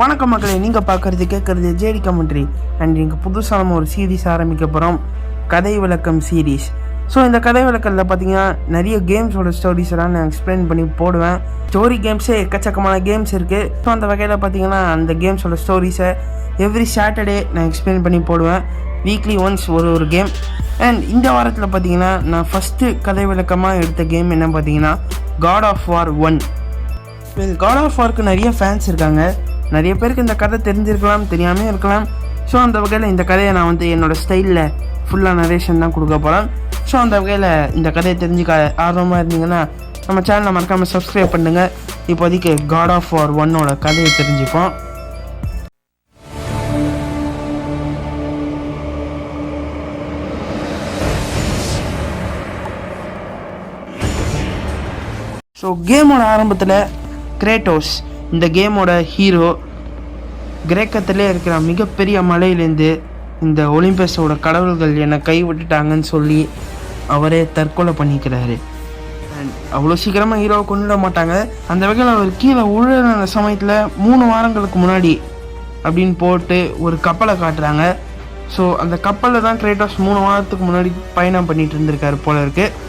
வணக்கம் மக்களே, நீங்கள் பார்க்குறது கேட்குறது ஜேடி கமெண்ட்ரி அண்ட் இங்கே புதுசாக நம்ம ஒரு சீரீஸ் ஆரம்பிக்க போகிறோம், கதை விளக்கம் சீரீஸ். ஸோ இந்த கதை விளக்கத்தில் பார்த்தீங்கன்னா நிறைய கேம்ஸோட ஸ்டோரிஸ் எல்லாம் நான் எக்ஸ்பிளைன் பண்ணி போடுவேன். ஸ்டோரி கேம்ஸே எக்கச்சக்கமான கேம்ஸ் இருக்குது. ஸோ அந்த வகையில் பார்த்தீங்கன்னா அந்த கேம்ஸோட ஸ்டோரிஸை எவ்ரி சாட்டர்டே நான் எக்ஸ்பிளைன் பண்ணி போடுவேன். வீக்லி ஒன்ஸ் ஒரு கேம். அண்ட் இந்த வாரத்தில் பார்த்தீங்கன்னா நான் ஃபஸ்ட்டு கதை விளக்கமாக எடுத்த கேம் என்ன பார்த்தீங்கன்னா God of War 1. God of வார்க்கு நிறைய ஃபேன்ஸ் இருக்காங்க. நிறைய பேருக்கு இந்த கதை தெரிஞ்சிருக்கலாம், தெரியாமல் இருக்கலாம். ஸோ அந்த வகையில் இந்த கதையை நான் என்னோடய ஸ்டைலில் ஃபுல்லாக நரேஷன் தான் கொடுக்க போகிறேன். ஸோ அந்த வகையில் இந்த கதையை தெரிஞ்சுக்க ஆர்வமாக இருந்தீங்கன்னா நம்ம சேனலை மறக்காமல் சப்ஸ்கிரைப் பண்ணுங்கள். இப்போதைக்கு காட் ஆஃப் வார் 1 கதையை தெரிஞ்சுப்போம். ஸோ கேமோட ஆரம்பத்தில் கிரேட்டோஸ், இந்த கேமோட ஹீரோ, கிரேக்கத்திலே இருக்கிற மிகப்பெரிய மலையிலேருந்து இந்த ஒலிம்பஸோட கடவுள்கள் என்னை கைவிட்டுட்டாங்கன்னு சொல்லி அவரே தற்கொலை பண்ணிக்கிறாரு. அண்ட் அவ்வளோ சீக்கிரமாக ஹீரோவை கொண்டுட மாட்டாங்க. அந்த வகையில் அவர் கீழே உழுற சமயத்தில் 3 வாரங்களுக்கு முன்னாடி அப்படின்னு போட்டு ஒரு கப்பலை காட்டுறாங்க. ஸோ அந்த கப்பலில் தான் கிரேட்டோஸ் 3 வாரத்துக்கு முன்னாடி பயணம் பண்ணிட்டு இருந்திருக்காரு போல இருக்குது.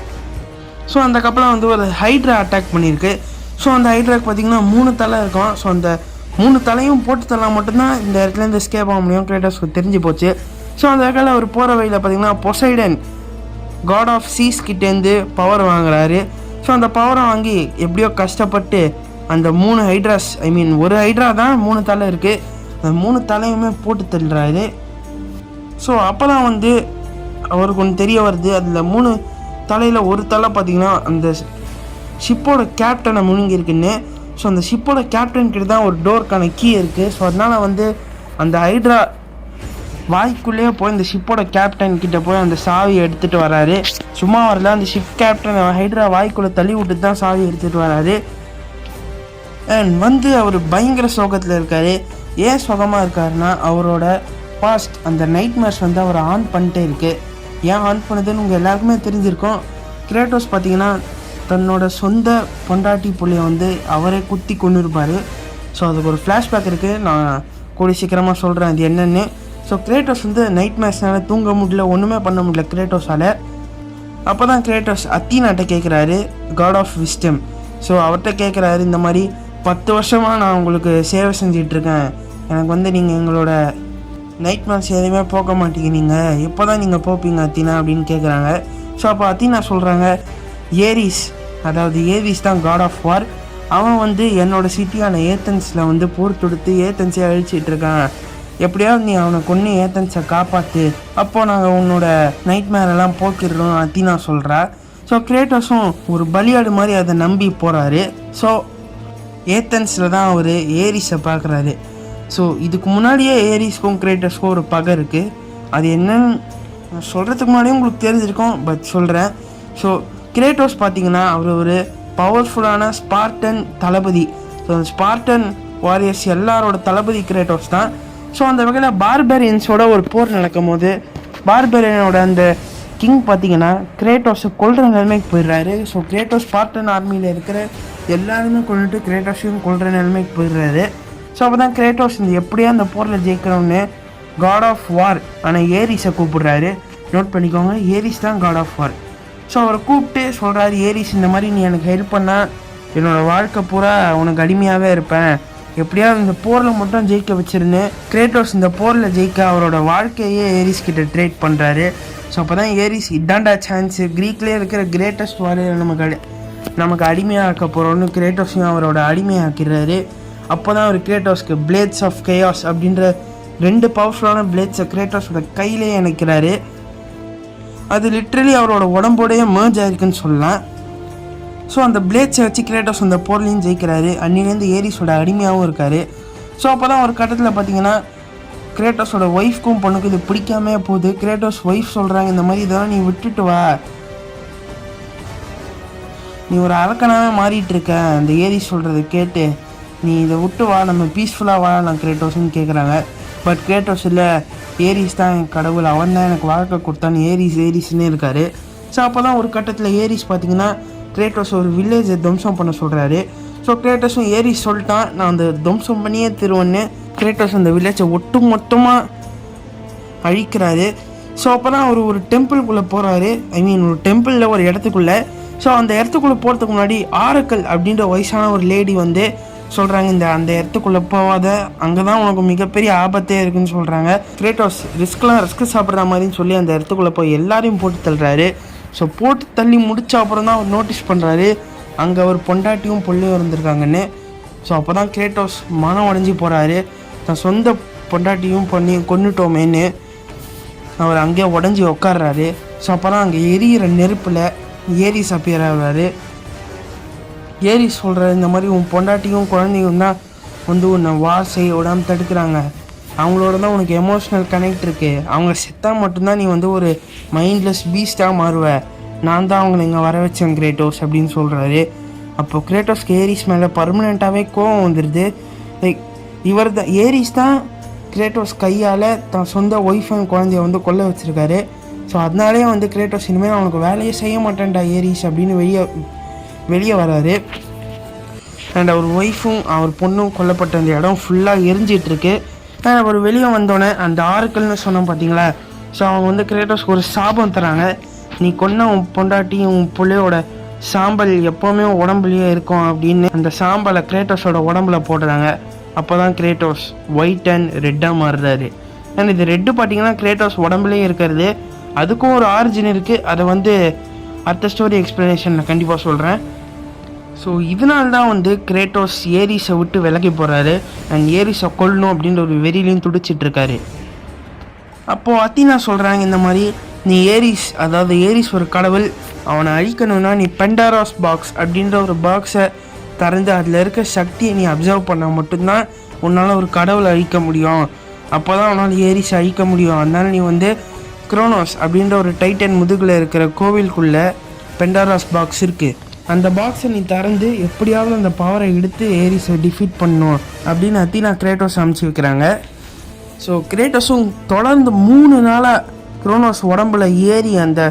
ஸோ அந்த கப்பலை ஒரு ஹைட்ரா அட்டாக் பண்ணியிருக்கு. ஸோ அந்த ஹைட்ராக்கு பார்த்திங்கன்னா 3 தலை இருக்கும். ஸோ அந்த 3 தலையும் போட்டு தரலாம் மட்டும்தான் இந்த இடத்துலேருந்து எஸ்கேப் ஆக முடியும். கிரேட்டோஸ்க்கு தெரிஞ்சு போச்சு. ஸோ அந்த வகையில் அவர் போகிற வழியில் பார்த்திங்கன்னா பொசைடன் காட் ஆஃப் சீஸ் கிட்டேருந்து பவர் வாங்குறாரு. ஸோ அந்த பவரை வாங்கி எப்படியோ கஷ்டப்பட்டு அந்த 3 ஹைட்ராஸ், ஒரு ஹைட்ரா தான் 3 தலை இருக்குது, அந்த 3 தலையுமே போட்டு தள்ளுறாரு. ஸோ அப்போ தான் அவருக்கு ஒன்று தெரிய வருது, அதில் 3 தலையில் ஒரு தலை பார்த்திங்கன்னா அந்த ஷிப்போட கேப்டனை முழுங்கியிருக்குன்னு. ஸோ அந்த ஷிப்போட கேப்டன் கிட்ட தான் ஒரு டோருக்கான கீ இருக்குது. ஸோ அதனால் அந்த ஹைட்ரா வாய்க்குள்ளேயே போய் இந்த ஷிப்போட கேப்டன் கிட்ட போய் அந்த சாவியை எடுத்துகிட்டு வராரு. சும்மா வரல, அந்த ஷிப் கேப்டன் ஹைட்ரா வாய்க்குள்ளே தள்ளி விட்டு தான் சாவி எடுத்துகிட்டு வராரு. அண்ட் அவர் பயங்கர சோகத்தில் இருக்கார். ஏன் சோகமாக இருக்காருன்னா அவரோட பாஸ்ட் அந்த நைட் மேர்ஸ் அவர் ஆன் பண்ணிட்டே இருக்குது. ஏன் ஆன் பண்ணுதுன்னு உங்கள் எல்லாருக்குமே தெரிஞ்சிருக்கும். கிரேட்டோஸ் பார்த்திங்கன்னா தன்னோட சொந்த பொண்டாட்டி புள்ளையை அவரே குத்தி கொண்டு இருப்பார். ஸோ அதுக்கு ஒரு ஃப்ளாஷ்பேக் இருக்குது, நான் கூடி சீக்கிரமாக சொல்கிறேன் அது என்னென்னு. ஸோ கிரேட்டோஸ் நைட் மேட்ச்னால் தூங்க முடியல, ஒன்றுமே பண்ண முடியல கிரேட்டோஸால். அப்போ தான் கிரேட்டோஸ் அத்தீனாட்ட கேட்குறாரு, காட் ஆஃப் விஸ்டம். ஸோ அவர்கிட்ட கேட்குறாரு, இந்த மாதிரி 10 வருஷமாக நான் உங்களுக்கு சேவை செஞ்சிட்ருக்கேன், எனக்கு நீங்கள் எங்களோட நைட் மேட்ச் எதுவுமே போக மாட்டீங்க, நீங்கள் எப்போ தான் நீங்கள் போப்பீங்க அத்தீனா அப்படின்னு கேட்குறாங்க. ஸோ அப்போ அத்தீனா சொல்கிறாங்க, ஏரிஸ், அதாவது ஏரிஸ் தான் காட் ஆஃப் வார். அவன் என்னோடய சிட்டியான ஏத்தன்ஸில் போர் தொடுத்து ஏத்தன்ஸை அழிச்சிட்டு இருக்கான், எப்படியாவது நீ அவனை கொன்று ஏத்தன்ஸை காப்பாற்று, அப்போது நாங்கள் உன்னோட நைட் மேரெல்லாம் போக்கிடுறோம் அத்தீனா சொல்கிறா. ஸோ கிரேட்டோஸும் ஒரு பலியாடு மாதிரி அதை நம்பி போகிறாரு. ஸோ ஏத்தன்ஸில் தான் அவர் ஏரிஸை பார்க்குறாரு. ஸோ இதுக்கு முன்னாடியே ஏரிஸ்க்கும் கிரேட்டோஸ்க்கும் ஒரு பகை இருக்குது. அது என்னன்னு சொல்கிறதுக்கு முன்னாடியே உங்களுக்கு தெரிஞ்சிருக்கும், பட் சொல்கிறேன். ஸோ கிரேட்டோஸ் பார்த்திங்கன்னா அவர் ஒரு பவர்ஃபுல்லான ஸ்பார்டன் தளபதி. ஸோ அந்த ஸ்பார்டன் வாரியர்ஸ் எல்லாரோட தளபதி கிரேட்டோஸ் தான். ஸோ அந்த வகையில் பார்பேரியன்ஸோட ஒரு போர் நடக்கும் போது பார்பேரியனோட அந்த கிங் பார்த்திங்கன்னா கிரேட்டோஸை கொல்கிற நிலைமைக்கு போயிடுறாரு. ஸோ கிரேட்டோஸ் ஸ்பார்டன் ஆர்மியில் இருக்கிற எல்லாருமே கொண்டுட்டு கிரேட்டோஸையும் கொல்கிற நிலைமைக்கு போயிடுறாரு. ஸோ அப்போ தான் கிரேட்டோஸ் எப்படியா அந்த போரில் ஜெயிக்கிறோன்னு காட் ஆஃப் வார் ஆனால் ஏரிஸை கூப்பிடுறாரு. நோட் பண்ணிக்கோங்க, ஏரிஸ் தான் காட் ஆஃப் வார். ஸோ அவரை கூப்பிட்டு சொல்கிறாரு, ஏரிஸ் இந்த மாதிரி நீ எனக்கு ஹெல்ப் பண்ணால் என்னோடய வாழ்க்கை பூரா உனக்கு அடிமையாகவே இருப்பேன், எப்படியாவது இந்த போரில் மட்டும் ஜெயிக்க வச்சிருந்து. கிரேட்டோஸ் இந்த போரில் ஜெயிக்க அவரோட வாழ்க்கையே ஏரிஸ் கிட்ட ட்ரேட் பண்ணுறாரு. ஸோ அப்போ தான் ஏரிஸ் இதாண்டா சான்ஸு, க்ரீக்லேயே இருக்கிற கிரேட்டஸ்ட் வாரியர் நமக்கு அடிமையாக்க போகிறோன்னு கிரேட்டோஸையும் அவரோட அடிமையாக்கிறாரு. அப்போ தான் அவர் கிரேட்டோஸ்க்கு பிளேட்ஸ் ஆஃப் கேயாஸ் அப்படின்ற 2 பவர்ஃபுல்லான பிளேட்ஸை கிரேட்டோஸோட கையிலே இணைக்கிறாரு. அது லிட்ரலி அவரோட உடம்போடையே மேர்ஜ் ஆகிருக்குன்னு சொல்லலாம். ஸோ அந்த பிளேட்ஸை வச்சு கிரேட்டோஸ் அந்த போர்லையும் ஜெயிக்கிறாரு. அன்னிலேருந்து ஏரிஸோட அடிமையாகவும் இருக்கார். ஸோ அப்போ தான் ஒரு கட்டத்தில் பார்த்தீங்கன்னா கிரேட்டோஸோட ஒய்ஃப்க்கும் பொண்ணுக்கு இது பிடிக்காமே போகுது. கிரேட்டோஸ் ஒய்ஃப் சொல்கிறாங்க, இந்த மாதிரி இதெல்லாம் நீ விட்டுட்டு வா, நீ ஒரு அரக்கனாகவே மாறிட்டுருக்க, அந்த ஏரிஸ் சொல்கிறத கேட்டு நீ இதை விட்டு வா, நம்ம பீஸ்ஃபுல்லாக வாழலாம் கிரேட்டோஸ்ன்னு கேட்குறாங்க. பட் கிரேட்டோஸ் இல்லை, ஏரிஸ் தான் என் கடவுள், அவன் தான் எனக்கு வாழ்க்கை கொடுத்தான்னு ஏரிஸ்னே இருக்கார். ஸோ அப்போ தான் ஒரு கட்டத்தில் ஏரிஸ் பார்த்திங்கன்னா கிரேட்டோஸ் ஒரு வில்லேஜை துவம்சம் பண்ண சொல்கிறாரு. ஸோ கிரேட்டோஸும் ஏரிஸ் சொல்லிட்டான் நான் அந்த துவம்சம் பண்ணியே திருவன்னு. கிரேட்டோஸ் அந்த வில்லேஜை ஒட்டு மொத்தமாக அழிக்கிறாரு. ஸோ அப்போ தான் அவர் ஒரு டெம்பிள்குள்ளே போகிறாரு, ஐ மீன் ஒரு டெம்பிளில் ஒரு இடத்துக்குள்ளே. ஸோ அந்த இடத்துக்குள்ளே போகிறதுக்கு முன்னாடி ஆரக்கல் அப்படின்ற வயசான ஒரு லேடி வந்து சொல்கிறாங்க, அந்த இடத்துக்குள்ளே போகாத, அங்கே தான் உனக்கு மிகப்பெரிய ஆபத்தே இருக்குன்னு சொல்கிறாங்க. கிரேட்டோஸ் ரிஸ்க் சாப்பிட்ற மாதிரின்னு சொல்லி அந்த இடத்துக்குள்ளே போய் எல்லாரையும் போட்டு தள்ளுறாரு. ஸோ போட்டு தள்ளி முடிச்ச அப்புறம் தான் அவர் நோட்டீஸ் பண்ணுறாரு அங்கே அவர் பொண்டாட்டியும் பொள்ளையும் இருந்திருக்காங்கன்னு. ஸோ அப்போ தான் கிரேட்டோஸ் மனம் உடஞ்சி போகிறாரு, தன் சொந்த பொண்டாட்டியும் பொண்ணையும் கொன்னுட்டோமேன்னு அவர் அங்கேயே உடஞ்சி உட்காடுறாரு. ஸோ அப்போ தான் அங்கே எரியிற நெருப்பில் ஏரிஸ் அப்பியர் ஆகிறாரு. ஏரிஸ் சொல்கிறாரு, இந்த மாதிரி உன் பொண்டாட்டியும் குழந்தையும் தான் வந்து உன்னை வார் செய்ய விடாமல் தடுக்கிறாங்க, அவங்களோட தான் உனக்கு எமோஷ்னல் கனெக்ட் இருக்குது, அவங்க செத்தால் மட்டும்தான் நீ வந்து ஒரு மைண்ட்லெஸ் பீஸ்டாக மாறுவ, நான் தான் அவங்கள இங்கே வர வச்சேன் கிரேட்டோஸ் அப்படின்னு சொல்கிறாரு. அப்போ கிரேட்டோஸ்க்கு ஏரிஸ் மேலே பர்மனெண்ட்டாகவே கோவம் வந்துடுது. லைக் இவர் தான் ஏரிஸ் தான் கிரேட்டோஸ் கையால் தான் சொந்த ஒய்ஃப் அண்ட் குழந்தைய வந்து கொல்ல வச்சுருக்காரு. ஸோ அதனாலே வந்து கிரேட்டோஸ் இனிமேல் அவனுக்கு வேலையே செய்ய மாட்டேன்டா ஏரிஸ் அப்படின்னு வெளியே வராரு. அண்ட் அவர் ஒய்ஃபும் அவர் பொண்ணும் கொல்லப்பட்ட அந்த இடம் ஃபுல்லாக எரிஞ்சிட்ருக்கு. அண்ட் அவர் வெளியே வந்தோடனே அந்த ஆறுக்கள்னு சொன்னோம் பார்த்தீங்களா, ஸோ அவங்க வந்து கிரேட்டோஸ்க்கு ஒரு சாபம் தராங்க, நீ கொன்ன உன் பொண்டாட்டியும் உன் பிள்ளையோட சாம்பல் எப்போவுமே உடம்புலையே இருக்கும் அப்படின்னு அந்த சாம்பலை கிரேட்டோஸோட உடம்புல போடுறாங்க. அப்போ தான் கிரேட்டோஸ் ஒயிட் அண்ட் ரெட்டாக மாறுறாரு. அண்ட் இது ரெட்டு பார்த்தீங்கன்னா கிரேட்டோஸ் உடம்புலேயே இருக்கிறது, அதுக்கும் ஒரு ஆரிஜின் இருக்குது, அதை வந்து அடுத்த ஸ்டோரி எக்ஸ்ப்ளனேஷனில் கண்டிப்பாக சொல்கிறேன். ஸோ இதனால தான் வந்து கிரேட்டோஸ் ஏரிஸை விட்டு விலகி போகிறாரு அண்ட் ஏரிஸை கொல்லணும் அப்படின்ற ஒரு வெறியிலையும் துடிச்சிட்ருக்காரு. அப்போது அத்தினா சொல்கிறாங்க, இந்த மாதிரி நீ ஏரிஸ், அதாவது ஏரிஸ் ஒரு கடவுள், அவனை அழிக்கணும்னா நீ பெண்டாராஸ் பாக்ஸ் அப்படின்ற ஒரு பாக்ஸை திறந்து அதில் இருக்க சக்தியை நீ அப்சர்வ் பண்ணால் மட்டும்தான் உன்னால் ஒரு கடவுளை அழிக்க முடியும், அப்போ தான் உன்னால் ஏரிஸை அழிக்க முடியும். அதனால் நீ வந்து குரோனோஸ் அப்படின்ற ஒரு டைட்டன் முதுகில் இருக்கிற கோவிலுக்குள்ளே பெண்டாராஸ் பாக்ஸ் இருக்குது, அந்த பாக்ஸை நீ திறந்து எப்படியாவது அந்த பவரை எடுத்து ஏரிஸை டிஃபீட் பண்ணணும் அப்படின்னு அத்தினா கிரேட்டோஸ் அனுப்பிச்சி வைக்கிறாங்க. ஸோ கிரேட்டோஸும் தொடர்ந்து 3 நாளாக குரோனோஸ் உடம்புல ஏறி அந்த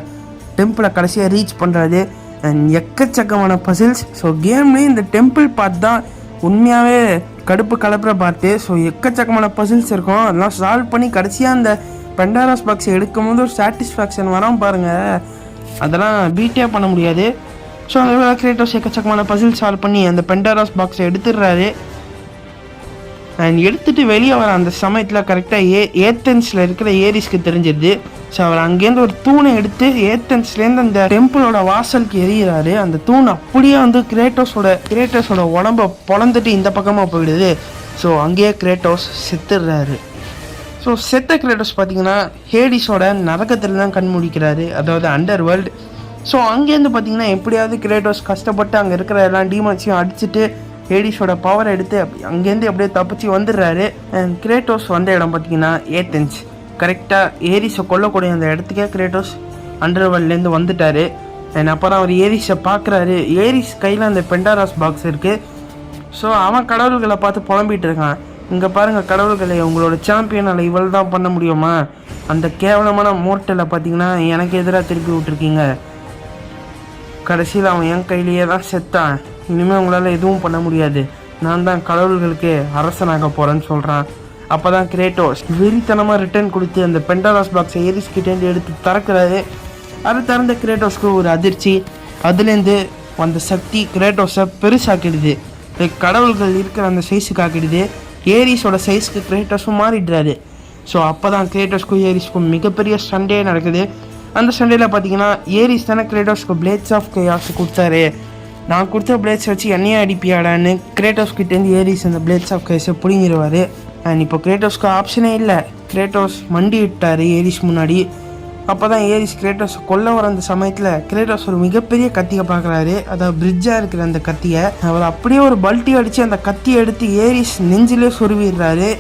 டெம்பிளை கடைசியாக ரீச் பண்ணுறது அண்ட் எக்கச்சக்கமான பசில்ஸ். ஸோ கேம்லேயே இந்த டெம்பிள் பார்த்து தான் உண்மையாகவே கடுப்பு கலப்புற பார்த்து. ஸோ எக்கச்சக்கமான பசில்ஸ் இருக்கும், அதெல்லாம் சால்வ் பண்ணி கடைசியாக அந்த பெண்டாராஸ் பாக்ஸை எடுக்கும் போது ஒரு சாட்டிஸ்ஃபேக்ஷன் வராமல் பாருங்கள், அதெல்லாம் பீட்டே பண்ண முடியாது. ஸோ அந்த கிரேட்டோஸ் எக்கச்சக்கமான பசில் சால்வ் பண்ணி அந்த பெண்டாராஸ் பாக்ஸை எடுத்துடுறாரு. அண்ட் எடுத்துகிட்டு வெளியே வர அந்த சமயத்தில் கரெக்டாக ஏத்தன்ஸில் இருக்கிற ஏரிஸ்க்கு தெரிஞ்சிடுது. ஸோ அவர் அங்கேருந்து ஒரு தூணை எடுத்து ஏத்தன்ஸ்லேருந்து அந்த டெம்பிளோட வாசலுக்கு எறிகிறாரு. அந்த தூண் அப்படியே வந்து கிரேட்டோஸோட உடம்பை பொழந்துட்டு இந்த பக்கமாக போயிடுது. ஸோ அங்கேயே கிரேட்டோஸ் செத்துடுறாரு. ஸோ செத்த கிரேட்டோஸ் பார்த்தீங்கன்னா ஹேடிஸோட நரகத்தில் தான் கண் முடிக்கிறாரு, அதாவது அண்டர் வேர்ல்டு. ஸோ அங்கேருந்து பார்த்தீங்கன்னா எப்படியாவது கிரேட்டோஸ் கஷ்டப்பட்டு அங்கே இருக்கிற எல்லா டீமன்ஸையும் அடிச்சுட்டு ஹேடிஸோட பவரை எடுத்து அங்கேருந்து அப்படியே தப்பிச்சு வந்துடுறாரு. அண்ட் கிரேட்டோஸ் வந்த இடம் பார்த்தீங்கன்னா ஏத்தன்ஸ், கரெக்டாக ஏரிஸை கொல்லக்கூடிய அந்த இடத்துக்கே கிரேட்டோஸ் அண்டர் வேர்ல்ட்லேருந்து வந்துட்டார். அண்ட் அப்போ தான் அவர் ஏரிஸை பார்க்குறாரு, ஏரிஸ் கையில் அந்த பெண்டாராஸ் பாக்ஸ் இருக்குது. ஸோ அவன் கடவுள்களை பார்த்து புலம்பிகிட்டு இருக்கான், இங்கே பாருங்கள் கடவுள்களை, உங்களோட சாம்பியனால் இவ்வளோ தான் பண்ண முடியுமா, அந்த கேவலமான மோர்ட்டலை பார்த்தீங்கன்னா எனக்கு எதிராக திருப்பி விட்டுருக்கீங்க, கடைசியில் அவன் என் கையிலேயே தான் செத்தான், இனிமேல் உங்களால் எதுவும் பண்ண முடியாது, நான் தான் கடவுள்களுக்கு அரசனாக போகிறேன்னு சொல்கிறான். அப்போ தான் கிரேட்டோஸ் வெறித்தனமாக ரிட்டர்ன் கொடுத்து அந்த பெண்டாராஸ் பாக்ஸை ஏரிஸ்கிட்டேருந்து எடுத்து திறக்கிறாரு. அது திறந்த கிரேட்டோஸ்க்கு ஒரு அதிர்ச்சி, அதுலேருந்து அந்த சக்தி கிரேட்டோஸை பெருசாக்கிடுது, லைக் கடவுள்கள் இருக்கிற அந்த சைஸுக்கு ஆக்கிடுது. ஏரிஸோட சைஸ்க்கு கிரேட்டோஸும் மாறிடுறாரு. ஸோ அப்போ தான் கிரேட்டோஸ்க்கும் ஏரிஸ்க்கும் மிகப்பெரிய சண்டே நடக்குது. அந்த சண்டையில் பார்த்தீங்கன்னா ஏரிஸ் தானே கிரேட்டோஸ்க்கு பிளேட்ஸ் ஆஃப் கேயாஸ் கொடுத்தாரு, நான் கொடுத்த பிளேட்ஸ் வச்சு என்னையே அடிப்பியாடான்னு கிரேட்டோஸ்கிட்டேருந்து ஏரிஸ் அந்த பிளேட்ஸ் ஆஃப் கேஸை பிடிங்கிடுவார். அண்ட் இப்போ கிரேட்டோஸ்க்கு ஆப்ஷனே இல்லை, கிரேட்டோஸ் மண்டி விட்டார் ஏரிஸ் முன்னாடி. அப்போ தான் ஏரிஸ் கிரேட்டோஸ் கொல்ல வர அந்த சமயத்தில் கிரேட்டோஸ் ஒரு மிகப்பெரிய கத்தியை பார்க்குறாரு, அதாவது பிரிட்ஜாக இருக்கிற அந்த கத்தியை அவர் அப்படியே ஒரு பல்ட்டி அடித்து அந்த கத்தியை எடுத்து ஏரிஸ் நெஞ்சிலே சொருவிடுறாரு.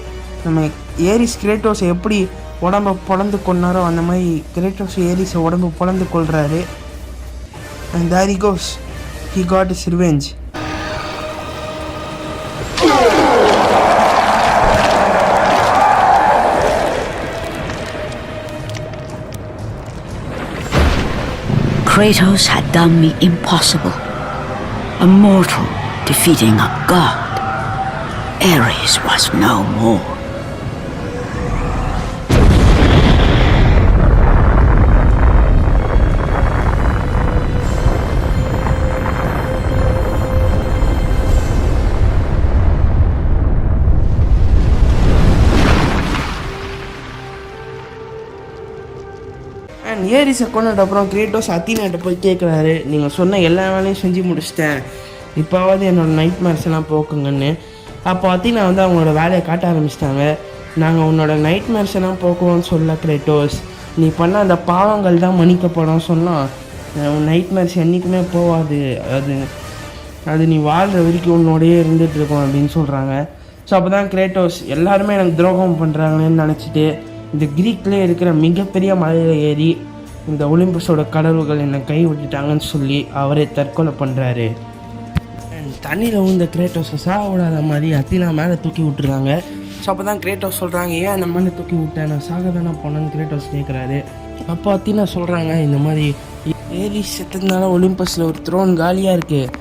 நம்ம ஏரிஸ் கிரேட்டோஸை எப்படி உடம்பை பொழந்து கொண்டாரோ அந்த மாதிரி கிரேட்டோஸ் ஏரிஸை உடம்பு பொழந்து கொள்கிறாரு. And there he goes, he got his revenge. Kratos had done the impossible. A mortal defeating a god, Ares was no more. And ஏரிஸை கொண்டுட்டு அப்புறம் கிரேட்டோஸ் அத்தீனாட்ட போய் கேட்குறாரு, நீங்கள் சொன்ன எல்லா வேலையும் செஞ்சு முடிச்சிட்டேன், இப்போவாது என்னோடய நைட் மேர்ஸ் எல்லாம் போக்குங்கன்னு. அப்போ அத்தீனா வந்து அவங்களோட வேலையை காட்ட ஆரம்பிச்சிட்டாங்க. நாங்கள் உன்னோட நைட் மேர்ஸ் எல்லாம் போக்குவோன்னு சொல்ல கிரேட்டோஸ், நீ பண்ண அந்த பாவங்கள் தான் மன்னிக்கப்படும் சொன்னால் நைட் மேர்ஸ் என்றைக்குமே போகாது, அது நீ வாழ்கிற வரைக்கும் உன்னோடையே இருந்துகிட்ருக்கோம் அப்படின்னு சொல்கிறாங்க. ஸோ அப்போ தான் கிரேட்டோஸ் எல்லாருமே எனக்கு துரோகம் பண்ணுறாங்கன்னு நினச்சிட்டு இந்த க்ரீக்லேயே இருக்கிற மிகப்பெரிய மலையில் ஏறி இந்த ஒலிம்பஸோட கடவுள்கள் என்னை கை விட்டுட்டாங்கன்னு சொல்லி அவரே தற்கொலை பண்ணுறாரு. தண்ணியில் விழுந்த கிரேட்டோஸை சாவிடாத மாதிரி அத்தீனா மேலே தூக்கி விட்டுருக்காங்க. ஸோ அப்போ தான் கிரேட்டோஸ் சொல்கிறாங்க, ஏன் அந்த மேலே தூக்கி விட்டேன், நான் சாக தானே போனேன்னு கிரேட்டோஸ் கேட்குறாரு. அப்போ அத்தீனா சொல்கிறாங்க, இந்த மாதிரி ஏரி செத்ததுனால ஒலிம்பஸில் ஒரு த்ரோன் காலியாக இருக்குது,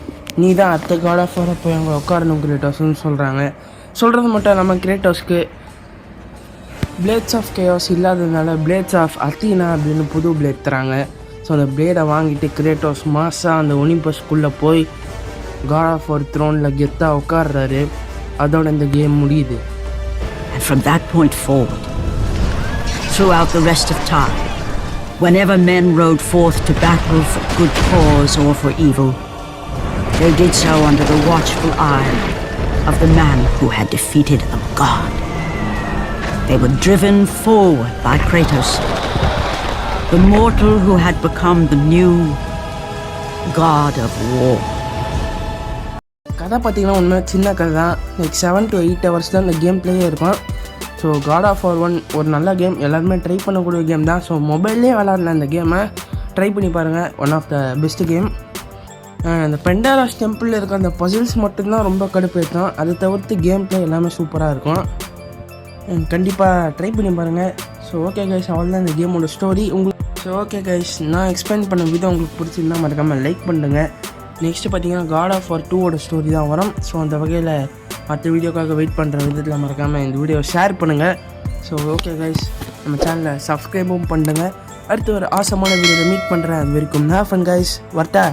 நீ தான் அத்தை காட் ஆஃப் வாரை போய் அங்கே உட்காரணும் கிரேட்டோஸ்ன்னு சொல்கிறாங்க. சொல்கிறது மட்டும் இல்லாமல் கிரேட்டோஸ்க்கு பிளேட்ஸ் ஆஃப் கேயாஸ் இல்லாததுனால பிளேட்ஸ் ஆஃப் அத்தீனா அப்படின்னு புது பிளேட் தராங்க. ஸோ அந்த பிளேடை வாங்கிட்டு கிரேட்டோஸ் மாசாக அந்த ஒலிம்பஸ்குள்ளே போய் காட் ஆஃப் வார் த்ரோனில் கெத்தாக உட்கார்றாரு. அதோட இந்த கேம் முடியுது. And from that point forward, throughout the rest of time, whenever men rode forth to battle for good cause or for evil, they did so under the watchful eye of the man who had defeated a god. They were driven forward by Kratos, the mortal who had become the new god of war. கதை பார்த்திங்கன்னா உண்மை சின்ன கதை தான். Like 7 to 8 hours தான் இந்த game பிளேயே இருக்கும். So God of War 1 ஒரு நல்ல கேம், எல்லாருமே ட்ரை பண்ணக்கூடிய கேம் தான். ஸோ மொபைல்லே விளாட்லாம் இந்த கேமை, ட்ரை பண்ணி பாருங்கள். One of the best game. அந்த பெண்டாராஸ் டெம்பிளில் இருக்க அந்த பசில்ஸ் மட்டும்தான் ரொம்ப கடுப்பேற்றும், அதை தவிர்த்து கேம் பிளே எல்லாமே சூப்பராக இருக்கும். கண்டிப்பாக ட்ரை பண்ணி பாருங்கள். ஸோ ஓகே கைஸ், அவ்வளோதான் இந்த கேமோட ஸ்டோரி உங்களுக்கு. ஸோ ஓகே கைஸ், நான் எக்ஸ்பிளைன் பண்ண விதம் உங்களுக்கு பிடிச்சிருந்தா மறக்காமல் லைக் பண்ணுங்கள். நெக்ஸ்ட்டு பார்த்தீங்கன்னா காட் ஆஃப் வார் 2 ஸ்டோரி தான் வரும். ஸோ அந்த வகையில் மற்ற வீடியோக்காக வெயிட் பண்ணுற விதத்தில் மறக்காமல் இந்த வீடியோவை ஷேர் பண்ணுங்கள். ஸோ ஓகே கைஸ், நம்ம சேனலை சப்ஸ்கிரைபும் பண்ணுங்கள். அடுத்து ஒரு ஆசமான வீடியோவில் மீட் பண்ணுறேன். அது வரைக்கும் ஹேவ் ஃபன் கைஸ், வரட்டா.